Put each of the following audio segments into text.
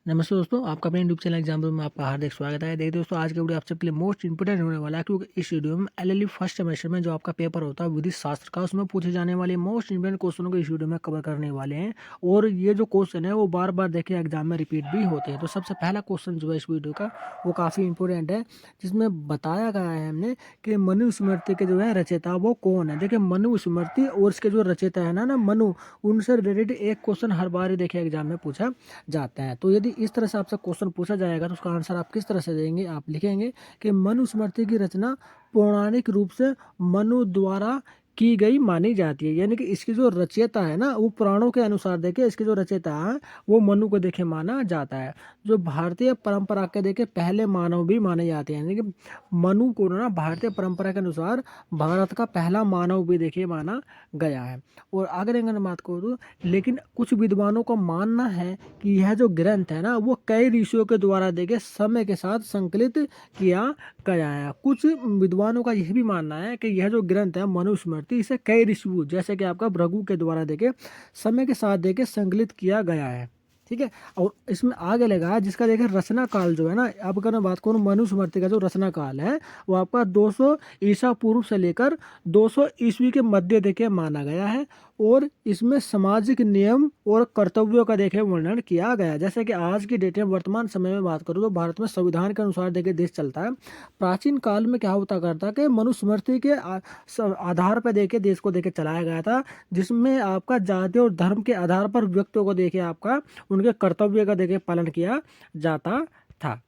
नमस्ते दोस्तों, आपका अपने यूट्यूब चैनल एग्जाम्पल में आपका हार्दिक स्वागत है। देखिए दोस्तों, आज का वीडियो आप सबके लिए मोस्ट इंपोर्टेंट होने वाला है, क्योंकि इस वीडियो में एलएलबी फर्स्ट सेमेस्टर में जो आपका पेपर होता है विधि शास्त्र का, उसमें पूछे जाने वाले मोस्ट इंपोर्टेंट क्वेश्चनों को इस वीडियो में कवर करने वाले हैं। और ये जो क्वेश्चन है वो बार बार देखिए एग्जाम में रिपीट भी होते हैं। तो सबसे पहला क्वेश्चन जो है इस वीडियो का वो काफ़ी इंपॉर्टेंट है, जिसमें बताया गया है हमने कि मनुस्मृति के जो है रचयिता वो कौन है। देखिए मनुस्मृति और इसके जो रचयिता है ना मनु, उनसे रिलेटेड एक क्वेश्चन हर बार ही देखिए एग्जाम में पूछा जाता है। तो यदि इस तरह से आपसे क्वेश्चन पूछा जाएगा तो उसका आंसर आप किस तरह से देंगे। आप लिखेंगे कि मनुस्मृति की रचना पौराणिक रूप से मनु द्वारा की गई मानी जाती है। यानी कि इसकी जो रचयिता है ना वो पुराणों के अनुसार देखे इसके जो रचयिता है वो मनु को देखे माना जाता है। जो भारतीय परंपरा के देखे पहले मानव भी माने जाते हैं। यानी कि मनु को ना भारतीय परंपरा के अनुसार भारत का पहला मानव भी देखिए माना गया है। और आगे अगर बात करूँ, लेकिन कुछ विद्वानों का मानना है कि यह जो ग्रंथ है ना वो कई ऋषियों के द्वारा देखे समय के साथ संकलित किया गया है। कुछ विद्वानों का यह भी मानना है कि यह जो ग्रंथ है मनुस्मृति इसे कई ऋषियों जैसे कि आपका भृगु के द्वारा देखे समय के साथ देखे संकलित किया गया है। ठीक है। और इसमें आगे लगा जिसका देखे रचना काल जो है ना, अब अगर मैं बात करूँ मनुस्मृति का जो रचना काल है वो आपका 200 ईसा पूर्व से लेकर 200 ईस्वी के मध्य देखे माना गया है। और इसमें सामाजिक नियम और कर्तव्यों का देखे वर्णन किया गया है। जैसे कि आज की डेट में वर्तमान समय में बात करूँ तो भारत में संविधान के अनुसार देखे देश चलता है। प्राचीन काल में क्या होता करता कि मनुस्मृति के आधार पर देखे देश को देखे चलाया गया था, जिसमें आपका जाति और धर्म के आधार पर व्यक्तियों को देखे आपका उनके कर्तव्य का देखे पालन किया जाता था।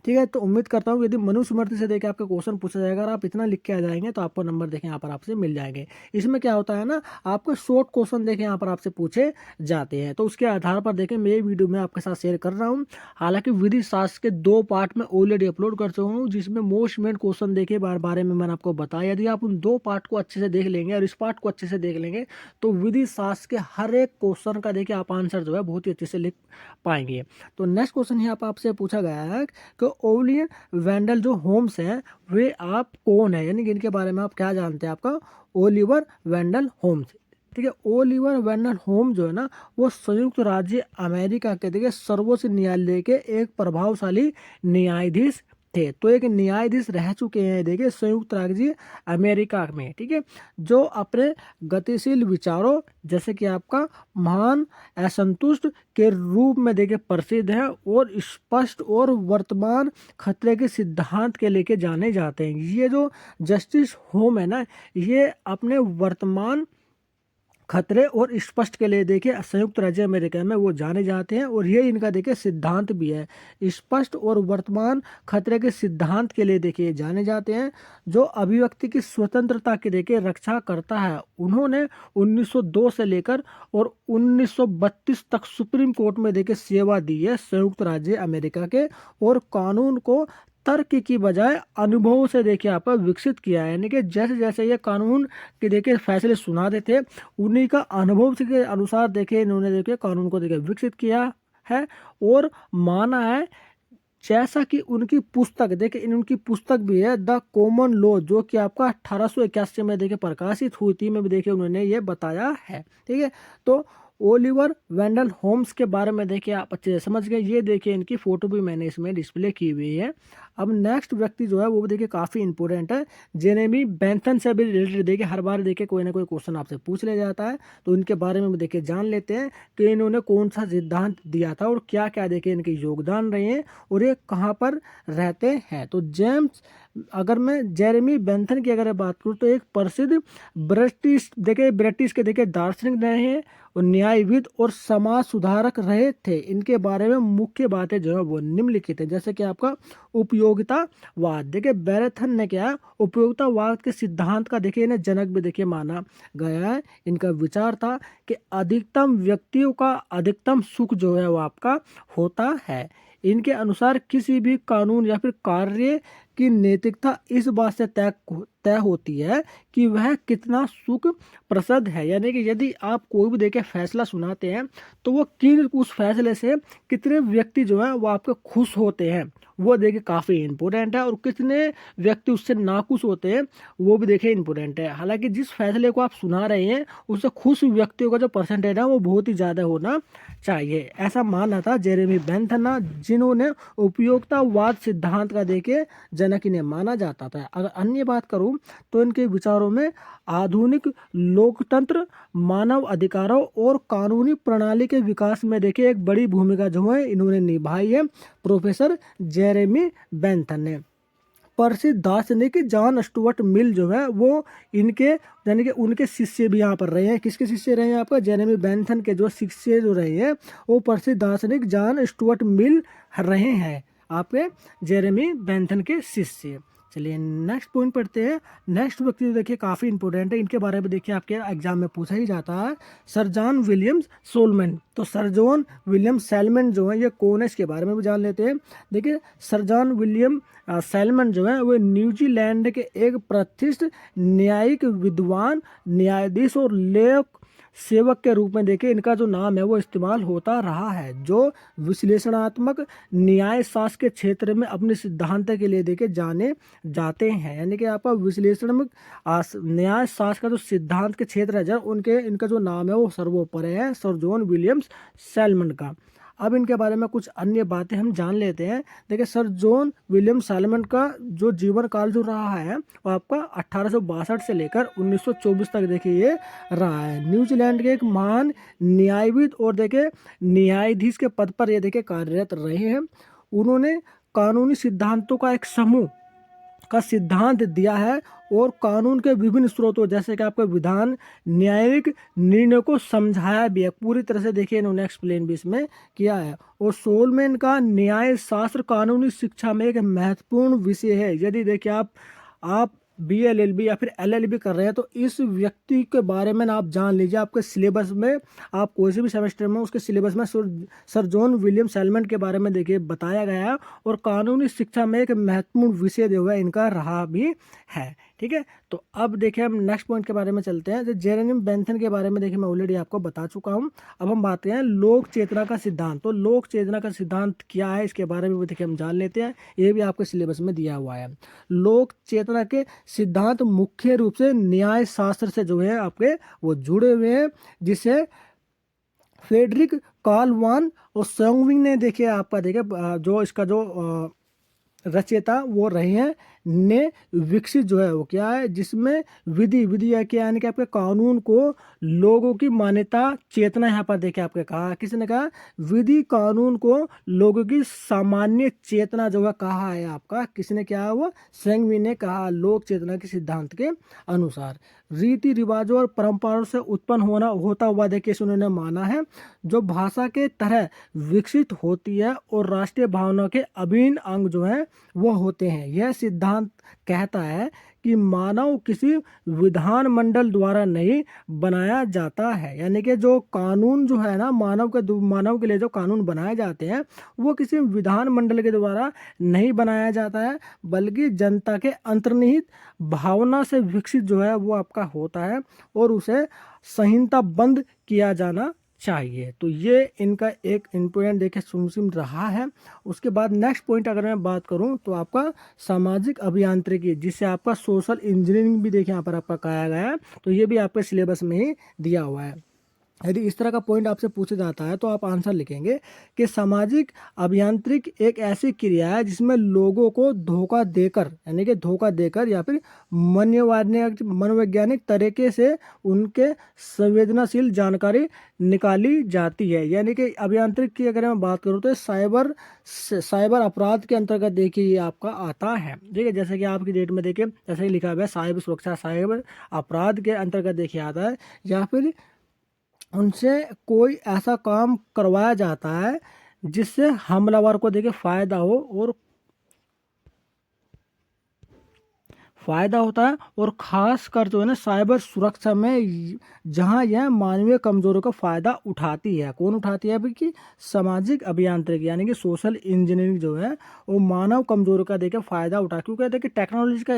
ठीक है। तो उम्मीद करता हूँ यदि मनुस्मृति से देखे आपका क्वेश्चन पूछा जाएगा और आप इतना लिख के आ जाएंगे तो आपको नंबर देखें यहाँ पर आपसे मिल जाएंगे। इसमें क्या होता है ना, आपको शॉर्ट क्वेश्चन देखें यहाँ पर आपसे पूछे जाते हैं, तो उसके आधार पर देखें मैं ये वीडियो में आपके साथ शेयर कर रहा हूँ। हालांकि विधि शास्त्र के 2 पार्ट में ऑलरेडी अपलोड कर चुका हूँ, जिसमें मोस्ट मेन क्वेश्चन देखे बारे में मैंने आपको बताया। यदि आप उन 2 पार्ट को अच्छे से देख लेंगे और इस पार्ट को अच्छे से देख लेंगे तो विधि शास्त्र के हर एक क्वेश्चन का देखिए आप आंसर जो है बहुत ही अच्छे से लिख पाएंगे। तो नेक्स्ट क्वेश्चन यहाँ पर आपसे पूछा गया है कि ओलियर वेंडल जो होम्स हैं वे आप कौन है, यानी कि इनके बारे में आप क्या जानते हैं। आपका ओलिवर वेंडल होम्स। ठीक है। ओलिवर वेंडल होम्स जो है ना वो संयुक्त राज्य अमेरिका के देखिए सर्वोच्च न्यायालय के एक प्रभावशाली न्यायाधीश थे। तो एक न्यायाधीश रह चुके हैं देखिए संयुक्त राज्य अमेरिका में। ठीक है। जो अपने गतिशील विचारों जैसे कि आपका महान असंतुष्ट के रूप में देखिए प्रसिद्ध है और स्पष्ट और वर्तमान खतरे के सिद्धांत के लेके जाने जाते हैं। ये जो जस्टिस होम है ना ये अपने वर्तमान खतरे और स्पष्ट के लिए देखिए संयुक्त राज्य अमेरिका में वो जाने जाते हैं। और ये इनका देखिए सिद्धांत भी है, स्पष्ट और वर्तमान खतरे के सिद्धांत के लिए देखिए जाने जाते हैं, जो अभिव्यक्ति की स्वतंत्रता की देखिए रक्षा करता है। उन्होंने 1902 से लेकर और 1932 तक सुप्रीम कोर्ट में देखिए सेवा दी है संयुक्त राज्य अमेरिका के, और कानून को तर्क की बजाय अनुभव से देखिए आप विकसित किया है। यानी कि जैसे जैसे ये कानून के देखिए फैसले सुना देते उन्हीं का अनुभव के अनुसार देखिए इन्होंने देखिए कानून को देखिए विकसित किया है और माना है। जैसा कि उनकी पुस्तक देखिए उनकी पुस्तक भी है द कॉमन लॉ, जो कि आपका 1881 में देखिए प्रकाशित हुई थी, में भी देखिए उन्होंने ये बताया है। ठीक है। तो ओलिवर वेंडल होम्स के बारे में देखिए आप अच्छे से समझ गए। ये देखिए इनकी फोटो भी मैंने इसमें डिस्प्ले की हुई है। अब नेक्स्ट व्यक्ति जो है वो देखिए काफ़ी इंपॉर्टेंट है, जेरेमी बेंथन से भी रिलेटेड देखिए हर बार देखिए कोई ना कोई क्वेश्चन आपसे पूछ लिया जाता है। तो इनके बारे में देखिए जान लेते हैं कि इन्होंने कौन सा सिद्धांत दिया था और क्या क्या देखिए इनके योगदान रहे हैं और ये कहाँ पर रहते हैं। तो जेम्स, अगर मैं जेरेमी बेंथन की अगर बात करूँ तो एक प्रसिद्ध ब्रिटिश के देखिए दार्शनिक रहे हैं और न्यायविद और समाज सुधारक रहे थे। इनके बारे में मुख्य बातें जो है वो निम्नलिखित है। जैसे कि आपका उपयोगितावाद, देखिए बेंथन ने क्या उपयोगितावाद के सिद्धांत का देखिए इन्हें जनक भी देखिए माना गया है। इनका विचार था कि अधिकतम व्यक्तियों का अधिकतम सुख जो है वो आपका होता है। इनके अनुसार किसी भी कानून या फिर कार्य की नैतिकता इस बात से तय तय होती है कि वह कितना सुख प्रसद है। यानी कि यदि आप कोई भी देखिए फैसला सुनाते हैं तो वो किन उस फैसले से कितने व्यक्ति जो है वो आपके खुश होते हैं, वो देखिए काफ़ी इंपॉर्टेंट है। और कितने व्यक्ति उससे नाखुश होते हैं वो भी देखिए इंपॉर्टेंट है। हालांकि जिस फैसले को आप सुना रहे हैं उससे खुश व्यक्तियों का जो परसेंटेज है वो बहुत ही ज़्यादा होना चाहिए, ऐसा मानना था जेरेमी बेंथम, जिन्होंने उपयोगितावाद सिद्धांत का देखिए जनक इन्हें माना जाता था। अगर अन्य बात करूं तो इनके विचारों में आधुनिक लोकतंत्र, मानव अधिकारों और कानूनी प्रणाली के विकास में देखिए एक बड़ी भूमिका जो है इन्होंने निभाई है प्रोफेसर जेरेमी बेंथम ने। प्रसिद्ध दार्शनिक जॉन स्टुअर्ट मिल जो है वो इनके यानी कि उनके शिष्य भी यहाँ पर रहे हैं। किसके शिष्य रहे हैं आपका? जेरेमी बेंथम के जो शिष्य जो रहे हैं वो प्रसिद्ध दार्शनिक जॉन स्टुअर्ट मिल रहे हैं, आपके जेरेमी बेंथम के शिष्य। चलिए नेक्स्ट पॉइंट पढ़ते हैं। नेक्स्ट व्यक्ति जो देखिए काफ़ी इंपॉर्टेंट है, इनके बारे में देखिए आपके एग्जाम में पूछा ही जाता है, सर जॉन विलियम्स सोलमैन। तो सर जॉन विलियम सैलमन जो है ये कौन है, इसके बारे में भी जान लेते हैं। देखिए सर जॉन विलियम सैलमन जो है वो न्यूजीलैंड के एक प्रतिष्ठित न्यायिक विद्वान, न्यायाधीश और लेख सेवक के रूप में देखिए इनका जो नाम है वो इस्तेमाल होता रहा है, जो विश्लेषणात्मक न्याय शास्त्र के क्षेत्र में अपने सिद्धांत के लिए देखिए जाने जाते हैं। यानी कि आपका विश्लेषणात्मक न्याय शास्त्र का जो सिद्धांत के क्षेत्र है उनके इनका जो नाम है वो सर्वोपरि है, सर जॉन विलियम्स सैलमन का। अब इनके बारे में कुछ अन्य बातें हम जान लेते हैं। देखिए सर जॉन विलियम सैलमन का जो जीवन काल जो रहा है वो आपका 1862 से लेकर 1924 तक देखिए ये रहा है। न्यूजीलैंड के एक महान न्यायविद और देखिए न्यायाधीश के पद पर ये देखिए कार्यरत रहे हैं। उन्होंने कानूनी सिद्धांतों का एक समूह का सिद्धांत दिया है और कानून के विभिन्न स्रोतों जैसे कि आपका विधान, न्यायिक निर्णय को समझाया भी है। पूरी तरह से देखिए इन्होंने एक्सप्लेन भी इसमें किया है। और सोलमैन का न्याय शास्त्र कानूनी शिक्षा में एक महत्वपूर्ण विषय है। यदि देखिए आप BLLB या फिर LLB कर रहे हैं तो इस व्यक्ति के बारे में ना आप जान लीजिए। आपके सिलेबस में आप कोई से भी सेमेस्टर में उसके सिलेबस में सर जॉन विलियम सैलमन के बारे में देखिए बताया गया है और कानूनी शिक्षा में एक महत्वपूर्ण विषय जो है इनका रहा भी है। ठीक है, तो अब देखिए हम नेक्स्ट पॉइंट के बारे में चलते हैं। जो जेरेमी बेंथम के बारे में देखिए मैं ऑलरेडी आपको बता चुका हूँ। अब हम बात करें लोक चेतना का सिद्धांत। तो लोक चेतना का सिद्धांत क्या है इसके बारे में भी देखिए हम जान लेते हैं, ये भी आपके सिलेबस में दिया हुआ है। लोक चेतना के सिद्धांत मुख्य रूप से न्याय शास्त्र से जो है आपके वो जुड़े हुए हैं, जिसे फ्रेडरिक कार्ल वॉन और सोंगविंग ने देखिए आपका देखिए जो इसका जो रचयिता वो रहे हैं ने विकसित जो है वो क्या है, जिसमें विधि या क्या यानी कि आपके कानून को लोगों की मान्यता चेतना यहाँ पर देखिए आपके कहा, किसने कहा? विधि कानून को लोगों की सामान्य चेतना जो है कहा है आपका, किसने क्या है वो सेंगवी ने कहा। लोक चेतना के सिद्धांत के अनुसार रीति रिवाजों और परंपराओं से उत्पन्न होता हुआ देखिए उन्होंने माना है, जो भाषा के तरह विकसित होती है और राष्ट्रीय भावना के अभिन्न अंग जो है वो होते हैं। यह सिद्धांत कहता है कि मानव किसी विधान मंडल द्वारा नहीं बनाया जाता है। यानी कि जो कानून जो है ना मानव के लिए जो कानून बनाए जाते हैं वो किसी विधान मंडल के द्वारा नहीं बनाया जाता है, बल्कि जनता के अंतर्निहित भावना से विकसित जो है वो आपका होता है और उसे संहिता बंद किया जाना चाहिए। तो ये इनका एक इम्पोर्टेंट देखिए सुमसिम रहा है। उसके बाद नेक्स्ट पॉइंट अगर मैं बात करूं तो आपका सामाजिक अभियांत्रिकी, जिसे आपका सोशल इंजीनियरिंग भी देखिए यहाँ पर आपका कहा गया है, तो ये भी आपके सिलेबस में ही दिया हुआ है। यदि इस तरह का पॉइंट आपसे पूछा जाता है तो आप आंसर लिखेंगे कि सामाजिक अभियांत्रिक एक ऐसी क्रिया है जिसमें लोगों को धोखा देकर यानी कि धोखा देकर या फिर मनोवैज्ञानिक तरीके से उनके संवेदनाशील जानकारी निकाली जाती है। यानी कि अभियांत्रिक की अगर मैं बात करूँ तो साइबर अपराध के अंतर्गत देखिए ये आपका आता है। ठीक है, जैसे कि आपकी डेट में देखिए जैसे ही लिखा हुआ है साइबर सुरक्षा साइबर अपराध के अंतर्गत देखिए आता है, या फिर उनसे कोई ऐसा काम करवाया जाता है जिससे हमलावर को देखिए फ़ायदा होता है, और ख़ासकर जो है ना साइबर सुरक्षा में जहाँ यह मानवीय कमज़ोरों का फ़ायदा उठाती है। कौन उठाती है? अभी कि सामाजिक अभियांत्रिकी यानी कि सोशल इंजीनियरिंग जो है वो मानव कमज़ोरों का देखिए फ़ायदा उठा, क्योंकि देखिए टेक्नोलॉजी का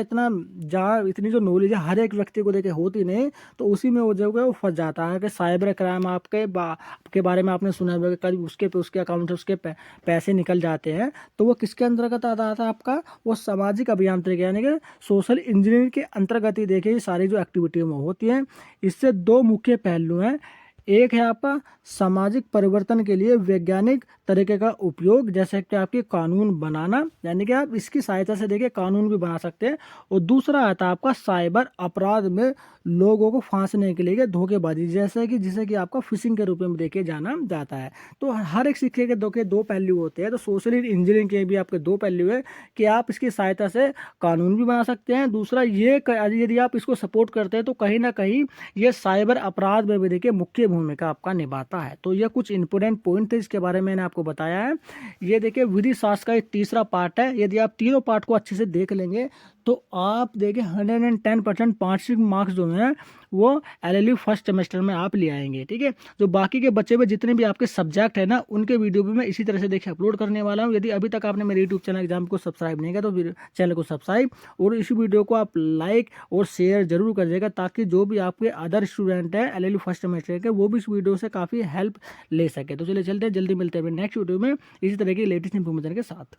इतनी जो नॉलेज है हर एक व्यक्ति को देखिए होती नहीं, तो उसी में वो जो है वो फंस जाता है कि साइबर क्राइम आपके बारे में आपने सुना होगा, कभी उसके अकाउंट से उसके पैसे निकल जाते हैं, तो वो किसके अंतर्गत आता है आपका? वो सामाजिक अभियांत्रिकी यानी कि सोशल इंजीनियरिंग के अंतर्गत ही देखिए ये सारी जो एक्टिविटी में होती है। इससे दो मुख्य पहलू हैं। एक है आपका सामाजिक परिवर्तन के लिए वैज्ञानिक तरीके का उपयोग, जैसे कि आपके कानून बनाना, यानी कि आप इसकी सहायता से देखिए कानून भी बना सकते हैं। और दूसरा आता है आपका साइबर अपराध में लोगों को फांसने के लिए धोखेबाजी, जैसे कि जिसे कि आपका फिशिंग के रूप में देखे जाना जाता है। तो हर एक सिक्के के दो पहलू होते हैं। तो सोशल इंजीनियरिंग के भी आपके दो पहलू है कि आप इसकी सहायता से कानून भी बना सकते हैं। दूसरा ये यदि आप इसको सपोर्ट करते हैं तो कहीं ना कहीं ये साइबर अपराध में भी देखिए मुख्य भूमिका आपका निभाता है। तो ये कुछ इंपॉर्टेंट पॉइंट थे इसके बारे में मैंने आपको बताया है। ये देखिए विधि शास्त्र का एक तीसरा पार्ट है। यदि आप तीनों पार्ट को अच्छे से देख लेंगे तो आप देखिए 110% पासिंग मार्क्स जो हैं वो एलएलबी फर्स्ट सेमेस्टर में आप ले आएंगे। ठीक है, जो बाकी के बचे हुए जितने भी आपके सब्जेक्ट है ना उनके वीडियो भी मैं इसी तरह से देखिए अपलोड करने वाला हूँ। यदि अभी तक आपने मेरे यूट्यूब चैनल एग्जाम को सब्सक्राइब नहीं किया तो फिर चैनल को सब्सक्राइब और इस वीडियो को आप लाइक और शेयर जरूर करिएगा, ताकि जो भी आपके अदर स्टूडेंट है एलएलबी फर्स्ट सेमेस्टर के वो भी इस वीडियो से काफ़ी हेल्प ले सके। तो चलिए चलते हैं, जल्दी मिलते हैं नेक्स्ट वीडियो में इसी तरह की लेटेस्ट इन्फॉर्मेशन के साथ।